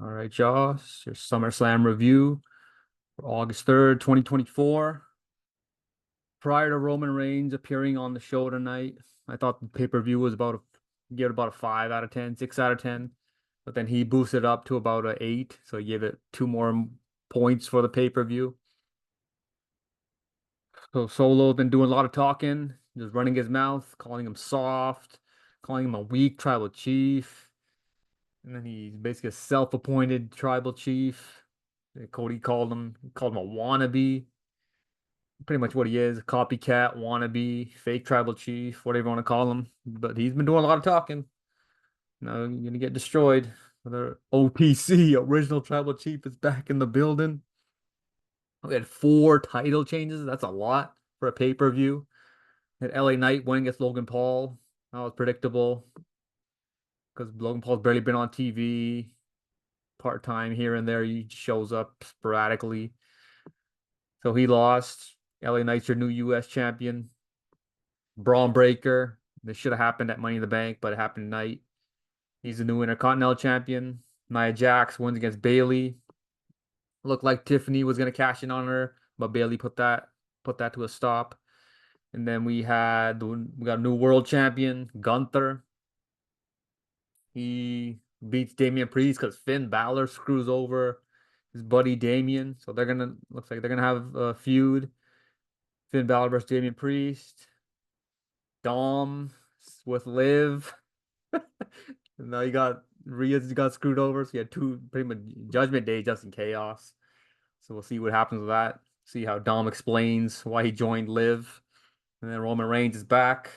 All right, y'all. It's your Summerslam Review for August 3rd, 2024. Prior to Roman Reigns appearing on the show tonight, I thought the pay-per-view was give it about a 5 out of 10, 6 out of 10. But then he boosted up to about a 8, so he gave it 2 more points for the pay-per-view. So Solo's been doing a lot of talking, just running his mouth, calling him soft, calling him a weak tribal chief. And then he's basically a self-appointed tribal chief. Cody called him a wannabe. Pretty much what he is, a copycat, wannabe, fake tribal chief, whatever you want to call him. But he's been doing a lot of talking. Now you're gonna get destroyed. The OTC, original tribal chief, is back in the building. We had 4 title changes. That's a lot for a pay-per-view. Had LA Knight winning against Logan Paul. That was predictable because Logan Paul's barely been on TV. Part-time here and there. He shows up sporadically. So he lost. LA Knight's your new US champion. Braun Breaker. This should have happened at Money in the Bank, but it happened tonight. He's the new Intercontinental champion. Nia Jax wins against Bayley. Looked like Tiffany was gonna cash in on her, but Bayley put that to a stop. And then we got a new world champion, Gunther. He beats Damian Priest because Finn Balor screws over his buddy Damian. So looks like they're gonna have a feud. Finn Balor versus Damian Priest. Dom with Liv. And now you got Rhea's got screwed over. So you had two pretty much Judgment Day just in chaos. So we'll see what happens with that. See how Dom explains why he joined Liv. And then Roman Reigns is back.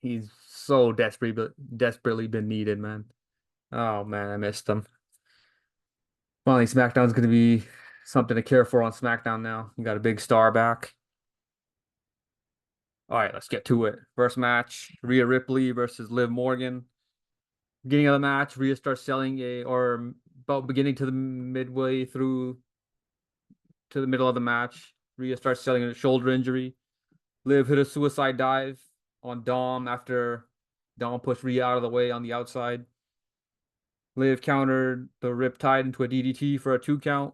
He's so desperately been needed, man. Oh man, I missed him. Finally, SmackDown's gonna be something to care for on SmackDown now. You got a big star back. All right, let's get to it. First match, Rhea Ripley versus Liv Morgan. Beginning of the match, Rhea starts selling or about beginning to the midway through to the middle of the match. Rhea starts selling a shoulder injury. Liv hit a suicide dive on Dom after Dom pushed Rhea out of the way on the outside. Liv countered the Riptide into a DDT for a 2 count.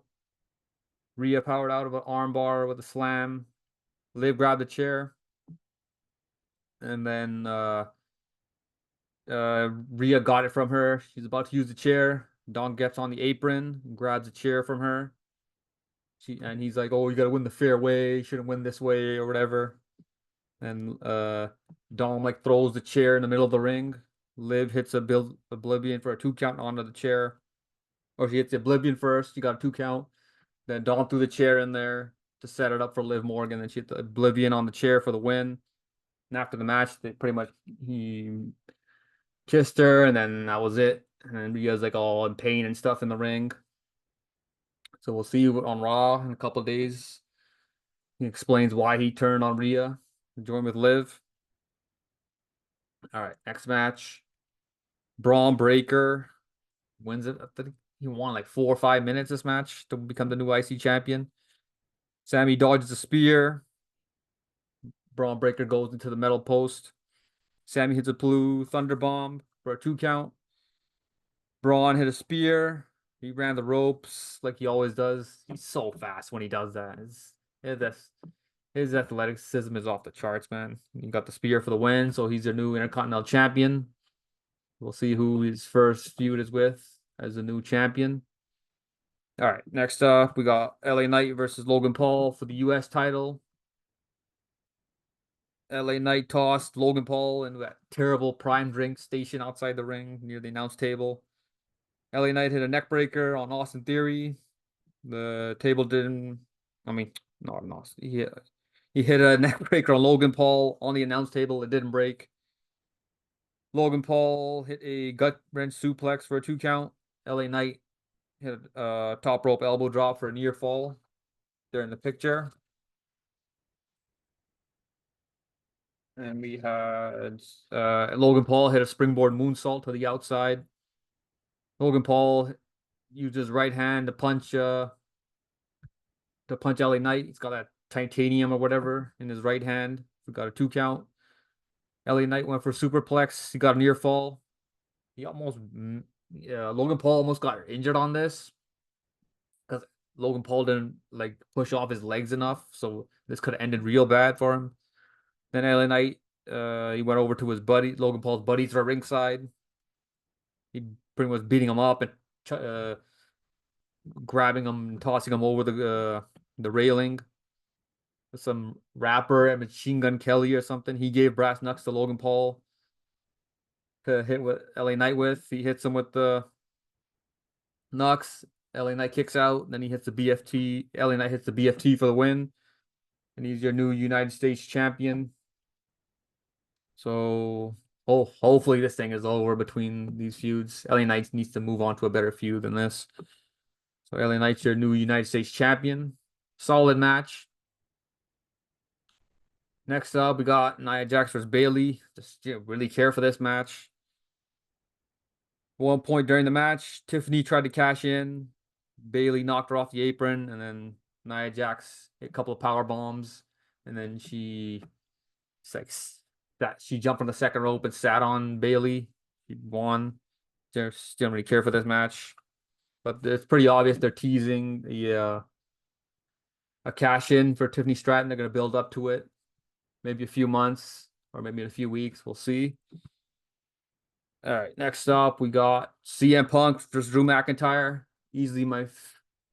Rhea powered out of an armbar with a slam. Liv grabbed the chair. And then Rhea got it from her. She's about to use the chair. Dom gets on the apron, grabs a chair from her. And he's like, "Oh, you gotta win the fair way. You shouldn't win this way or whatever." And Dom like throws the chair in the middle of the ring. Liv hits Oblivion for a 2 count onto the chair. Or she hits the Oblivion first. She got a 2 count. Then Dom threw the chair in there to set it up for Liv Morgan. Then she hit the Oblivion on the chair for the win. And after the match, he kissed her, and then that was it. And then Rhea's like all in pain and stuff in the ring. So we'll see you on Raw in a couple of days. He explains why he turned on Rhea to join with Liv. All right, next match. Braun Breaker wins it. I think he won like 4 or 5 minutes this match to become the new IC champion. Sami dodges a spear. Braun Breaker goes into the metal post. Sami hits a blue thunder bomb for a 2 count. Braun hit a spear. He ran the ropes like he always does. He's so fast when he does that. His athleticism is off the charts, man. He got the spear for the win, so he's their new Intercontinental champion. We'll see who his first feud is with as a new champion. All right, next up, we got LA Knight versus Logan Paul for the US title. LA Knight tossed Logan Paul into that terrible prime drink station outside the ring near the announce table. LA Knight hit a neck breaker on Austin Theory. The table didn't, I mean, not on Austin. He hit a neck breaker on Logan Paul on the announce table. It didn't break. Logan Paul hit a gut wrench suplex for a 2 count. LA Knight hit a top rope elbow drop for a near fall. They're in the picture. And we had Logan Paul hit a springboard moonsault to the outside. Logan Paul used his right hand to punch LA Knight. He's got that titanium or whatever in his right hand. We got a 2 count. LA Knight went for superplex. He got a near fall. He almost Yeah, Logan Paul almost got injured on this because Logan Paul didn't like push off his legs enough, so this could have ended real bad for him. Then LA Knight, he went over to his buddy, Logan Paul's buddies are ringside. He pretty much beating him up and grabbing him and tossing him over the railing. Some rapper at Machine Gun Kelly or something. He gave brass knucks to Logan Paul to hit with LA Knight with. He hits him with the knucks. LA Knight kicks out. Then he hits the BFT. LA Knight hits the BFT for the win. And he's your new United States champion. So, hopefully this thing is over between these feuds. LA Knight needs to move on to a better feud than this. So LA Knight's your new United States champion. Solid match. Next up, we got Nia Jax versus Bayley. Just really care for this match. One point during the match, Tiffany tried to cash in. Bayley knocked her off the apron, and then Nia Jax hit a couple of power bombs, and then she jumped on the second rope and sat on Bayley. She won. Just didn't really care for this match, but it's pretty obvious they're teasing a cash in for Tiffany Stratton. They're gonna build up to it, maybe a few months or maybe in a few weeks. We'll see. All right, next up we got CM Punk versus Drew McIntyre. Easily my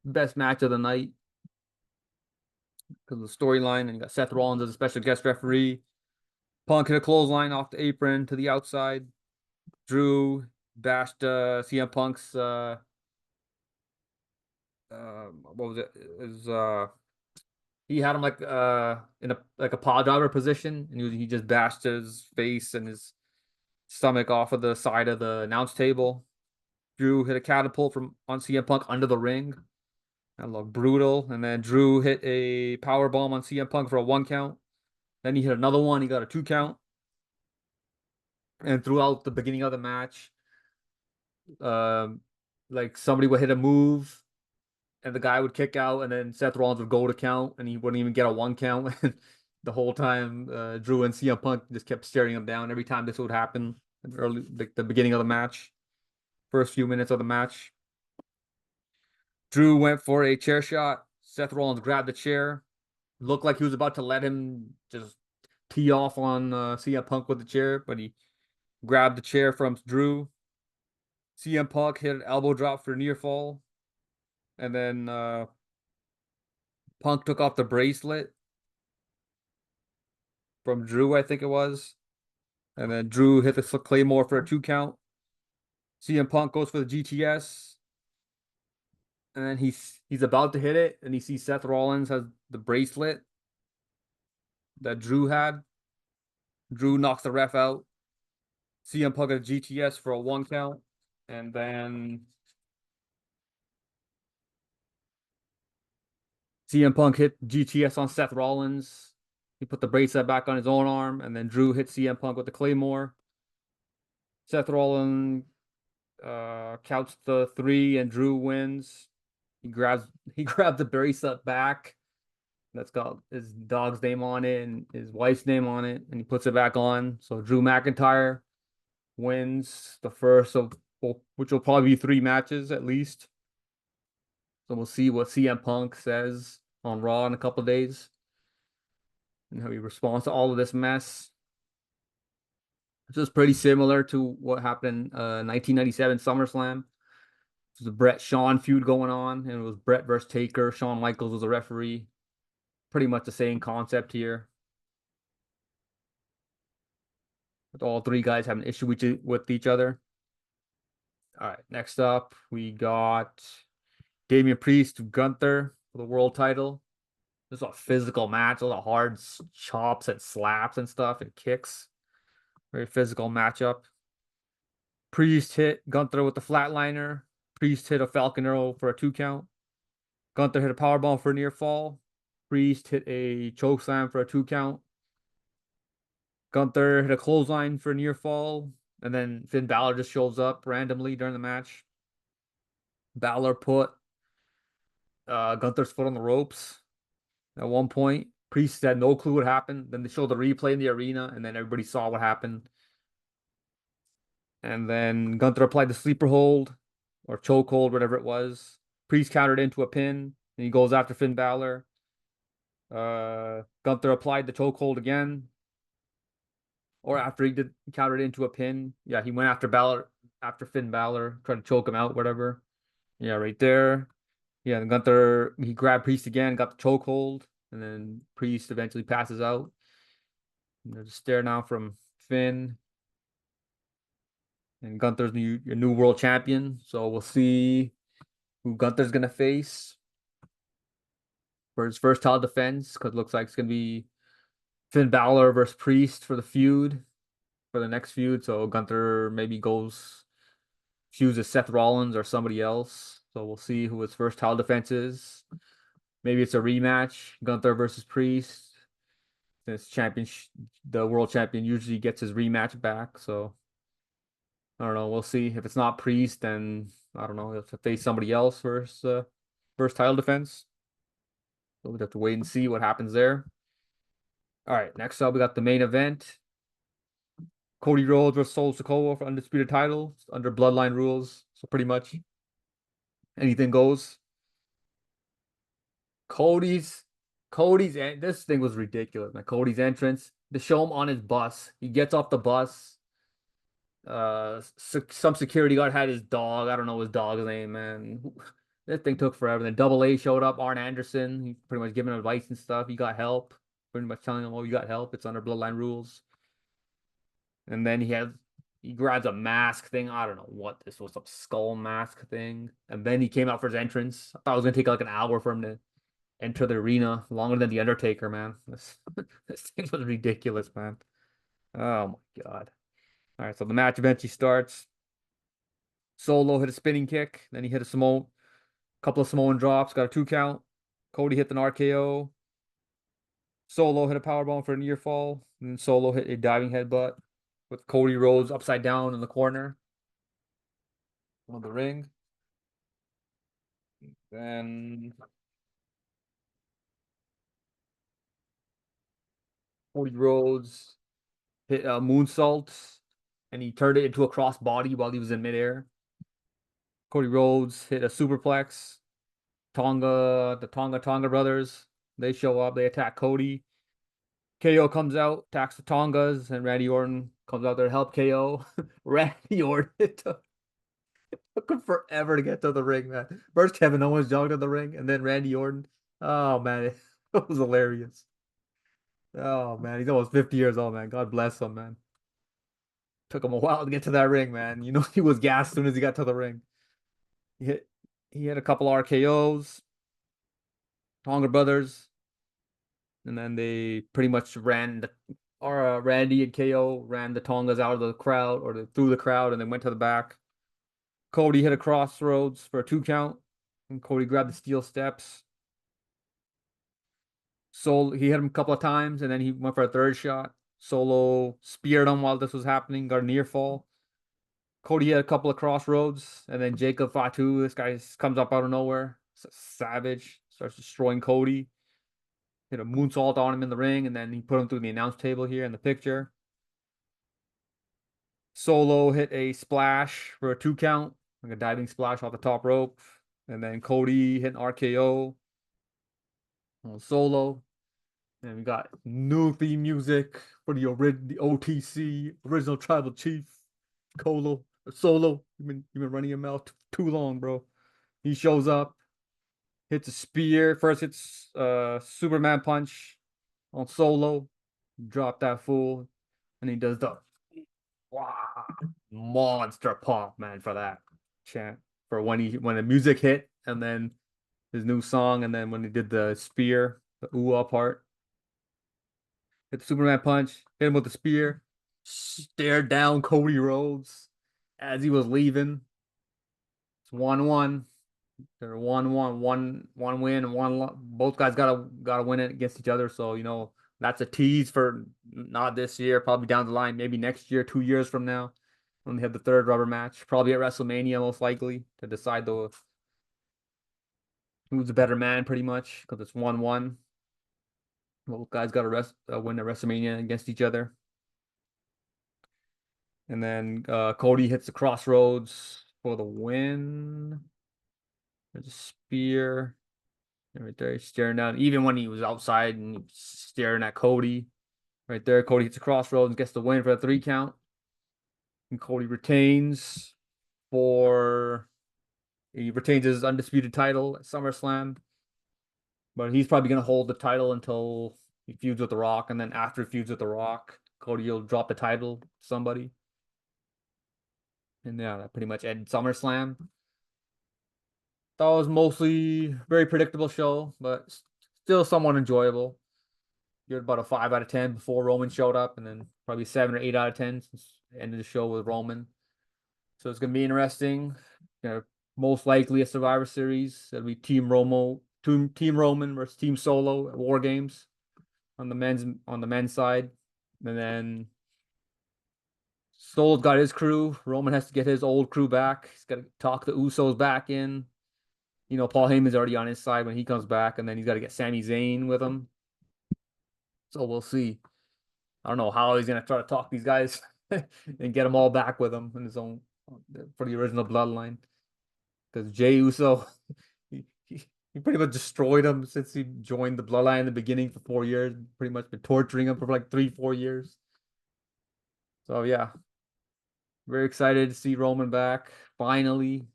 best match of the night because of the storyline. And you got Seth Rollins as a special guest referee. Punk hit a clothesline off the apron to the outside. Drew bashed CM Punk's what was it? He had him like in a pile driver position, and he just bashed his face and his stomach off of the side of the announce table. Drew hit a catapult from on CM Punk under the ring. That looked brutal. And then Drew hit a power bomb on CM Punk for a 1 count. Then he hit another one. He got a 2 count. And throughout the beginning of the match, like somebody would hit a move, and the guy would kick out, and then Seth Rollins would go to count, and he wouldn't even get a 1 count. The whole time, Drew and CM Punk just kept staring him down every time this would happen. Early, like the beginning of the match, first few minutes of the match. Drew went for a chair shot. Seth Rollins grabbed the chair. Looked like he was about to let him just tee off on CM Punk with the chair, but he grabbed the chair from Drew. CM Punk hit an elbow drop for a near fall. And then Punk took off the bracelet from Drew, I think it was. And then Drew hit the Claymore for a 2 count. CM Punk goes for the GTS. And then he's about to hit it, and he sees Seth Rollins has the bracelet that Drew had. Drew knocks the ref out. CM Punk at GTS for a 1 count. And then CM Punk hit GTS on Seth Rollins. He put the bracelet back on his own arm, and then Drew hit CM Punk with the Claymore. Seth Rollins counts the 3, and Drew wins. He grabs the bracelet back. That's got his dog's name on it and his wife's name on it, and he puts it back on. So Drew McIntyre wins the first of, which will probably be 3 matches at least. So we'll see what CM Punk says on Raw in a couple of days and how he responds to all of this mess. This is pretty similar to what happened in 1997 SummerSlam. There's a Brett Shawn feud going on, and it was Brett versus Taker. Shawn Michaels was a referee. Pretty much the same concept here. With all 3 guys having an issue with each other. All right, next up, we got Damian Priest, Gunther for the world title. This is a physical match, a lot of hard chops and slaps and stuff and kicks. Very physical matchup. Priest hit Gunther with the flatliner. Priest hit a Falcon Arrow for a 2 count. Gunther hit a powerbomb for a near fall. Priest hit a chokeslam for a 2 count. Gunther hit a clothesline for a near fall. And then Finn Balor just shows up randomly during the match. Balor put Gunther's foot on the ropes at one point. Priest had no clue what happened. Then they showed the replay in the arena, and then everybody saw what happened. And then Gunther applied the sleeper hold or choke hold, whatever it was. Priest countered into a pin, and he goes after Finn Balor. Gunther applied the choke hold again, or after he did countered into a pin. Yeah, he went after Balor, after Finn Balor, tried to choke him out, whatever. Yeah, right there. Yeah, and Gunther, he grabbed Priest again, got the choke hold, and then Priest eventually passes out. And there's a stare now from Finn. And Gunther's your new world champion. So we'll see who Gunther's gonna face for his first title defense, because it looks like it's gonna be Finn Balor versus Priest for the feud, for the next feud. So Gunther maybe goes feuds with Seth Rollins or somebody else. So we'll see who his first title defense is. Maybe it's a rematch, Gunther versus Priest. Since the world champion usually gets his rematch back. So I don't know. We'll see. If it's not Priest, then I don't know. He'll have to face somebody else for his first title defense. So we'll have to wait and see what happens there. All right, next up we got the main event. Cody Rhodes versus Sikoa for undisputed title under Bloodline rules. So pretty much anything goes. Cody's this thing was ridiculous, man. Cody's entrance. To show him on his bus. He gets off the bus. Some security guard had his dog. I don't know his dog's name, man. That thing took forever. Then Double A showed up, Arn Anderson. He pretty much giving advice and stuff. He got help. Pretty much telling him, oh, you got help. It's under Bloodline rules. And then he grabs a mask thing. I don't know what this was, some skull mask thing. And then he came out for his entrance. I thought it was gonna take like an hour for him to enter the arena, longer than the Undertaker, man. This thing was ridiculous, man. Oh my God. All right, so the match eventually starts. Solo hit a spinning kick, then he hit a couple of Samoan drops, got a 2 count. Cody hit an RKO. Solo hit a powerbomb for a near fall, and then Solo hit a diving headbutt with Cody Rhodes upside down in the corner of the ring. Then Cody Rhodes hit a moonsault, and he turned it into a crossbody while he was in midair. Cody Rhodes hit a superplex. The Tonga brothers, they show up, they attack Cody. KO comes out, attacks the Tongas, and Randy Orton comes out there to help KO. Randy Orton, it took him forever to get to the ring, man. First Kevin Owens jogged to the ring, and then Randy Orton. Oh man, it was hilarious. Oh man, he's almost 50 years old, man. God bless him, man. Took him a while to get to that ring, man. You know, he was gassed as soon as he got to the ring. He hit he had a couple RKOs, Tonga brothers, and then they pretty much Randy and KO ran the Tongas out of the crowd or through the crowd and then went to the back. Cody hit a crossroads for a 2 count, and Cody grabbed the steel steps. He hit him a couple of times, and then he went for a third shot. Solo speared him while this was happening, got a near fall. Cody hit a couple of crossroads, and then Jacob Fatu, this guy comes up out of nowhere. Savage, starts destroying Cody. Hit a moonsault on him in the ring, and then he put him through the announce table here in the picture. Solo hit a splash for a 2 count, like a diving splash off the top rope. And then Cody hit an RKO on Solo. And we got new theme music for the OTC, original tribal chief, Solo. You've been running your mouth too long, bro. He shows up, hits a spear. First hits Superman punch on Solo. Drop that fool. And he does the wow, monster pop, man, for that chant. For when the music hit, and then his new song, and then when he did the spear, the ooh part. Hit the Superman punch, hit him with the spear, stared down Cody Rhodes as he was leaving. It's 1-1. They're 1-1, one win and both guys gotta win it against each other. So that's a tease for not this year, probably down the line, maybe next year, 2 years from now, when they have the third rubber match, probably at WrestleMania most likely to decide who's the better man, pretty much, because it's 1-1. Both guys got to win at WrestleMania against each other. And then Cody hits the crossroads for the win. There's a spear. And right there, he's staring down. Even when he was outside and he was staring at Cody. Right there, Cody hits the crossroads and gets the win for the 3 count. And Cody retains for he retains his undisputed title at SummerSlam. But he's probably gonna hold the title until he feuds with The Rock, and then after he feuds with The Rock, Cody will drop the title to somebody. And yeah, that pretty much ended SummerSlam. That was mostly very predictable show, but still somewhat enjoyable. You're about a 5 out of 10 before Roman showed up, and then probably 7 or 8 out of 10 since the end of the show with Roman. So it's gonna be interesting. Most likely a Survivor Series. It'll be Team Roman versus Team Solo at War Games on the men's side, and then Solo's got his crew. Roman has to get his old crew back. He's got to talk the Usos back in. Paul Heyman's already on his side when he comes back, and then he's got to get Sami Zayn with him. So we'll see. I don't know how he's gonna try to talk these guys and get them all back with him in his own for the original bloodline. Because Jey Uso, he pretty much destroyed him since he joined the bloodline in the beginning for 4 years. Pretty much been torturing him for like 3-4 years. So yeah, very excited to see Roman back finally.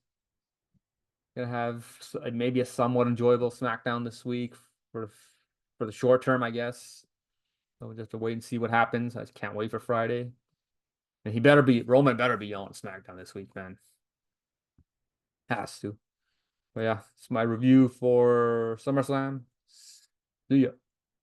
Gonna have maybe a somewhat enjoyable SmackDown this week for the short term, I guess. So we'll just have to wait and see what happens. I just can't wait for Friday. And Roman better be on SmackDown this week, man. Has to. But yeah, it's my review for SummerSlam. See ya.